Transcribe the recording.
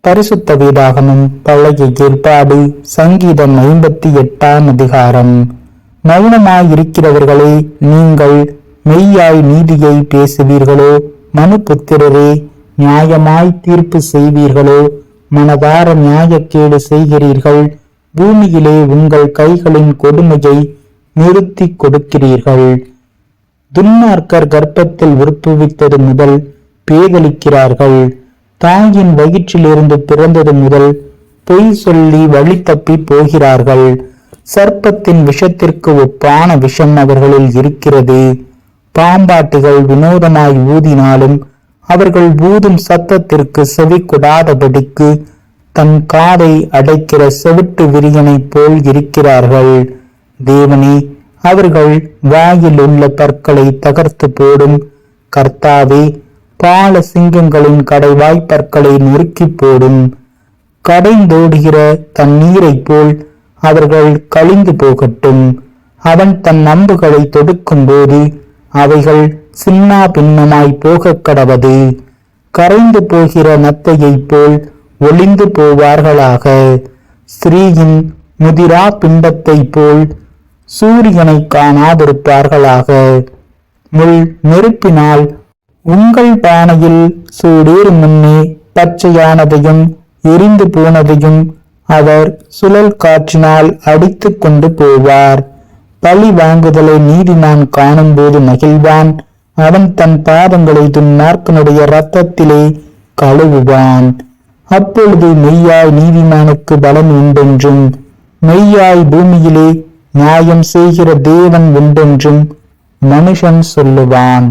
பரிசுத்த வேதாகமம் பழைய ஏற்பாடு சங்கீதம் 58ஆம் அதிகாரம். மௌனமாயிருக்கிறவர்களே, நீங்கள் மெய்யாய் நீதியை பேசுவீர்களோ? மனுபுத்திரரே, நியாயமாய் தீர்ப்பு செய்வீர்களோ? மனதார நியாயக்கேடு செய்கிறீர்கள். பூமியிலே உங்கள் கைகளின் கொடுமையை நிறுத்தி கொடுக்கிறீர்கள். துன்மார்க்கர் கர்ப்பத்தில் உற்பவித்தது முதல் பேதலிக்கிறார்கள். தாயின் வயிற்றிலிருந்து பிறந்தது முதல் பொய் சொல்லி வழி தப்பி போகிறார்கள். சர்ப்பத்தின் விஷத்திற்கு ஒப்பான விஷம் அவர்களில் இருக்கிறது. பாம்பாட்டிகள் வினோதமாய் ஊதினாலும் அவர்கள் ஊதும் சத்தத்திற்கு செவி கொடாதபடிக்கு தன் காதை அடைக்கிற செவிட்டு விரியனை போல் இருக்கிறார்கள். தேவனே, அவர்கள் வாயில் உள்ள பற்களை தகர்த்து போடும். கர்த்தாவே, பால சிங்கங்களின் கடைவாய் பற்களை நொறுக்கி போடும். கடைந்தோடுகிற தண்ணீரை போல் அவர்கள் கழிந்து போகட்டும். அவன் தன் அம்புகளை தொடுக்கும் போது அவைகள் சின்னா பின்னமாய் போக கடவது. கரைந்து போகிற நத்தையை போல் ஒளிந்து போவார்களாக. ஸ்திரீயின் முதிரா பிண்டத்தை போல் சூரியனை காணாதிருப்பார்களாக. முள் நெருப்பினால் உங்கள் பானையில் சூடேறும் முன்னே பச்சையானதையும் எரிந்து போனதையும் அவர் சுழல் காற்றினால் அடித்து கொண்டு போவார். பழி வாங்குதலை நீதிமான் காணும் போது மகிழ்வான். அவன் தன் பாதங்களை துன்மார்க்கனுடைய இரத்தத்திலே கழுவுவான். அப்பொழுது மெய்யாய் நீதிமானுக்கு பலன் உண்டென்றும் மெய்யாய் பூமியிலே நியாயம் செய்கிற தேவன் உண்டென்றும் மனுஷன் சொல்லுவான்.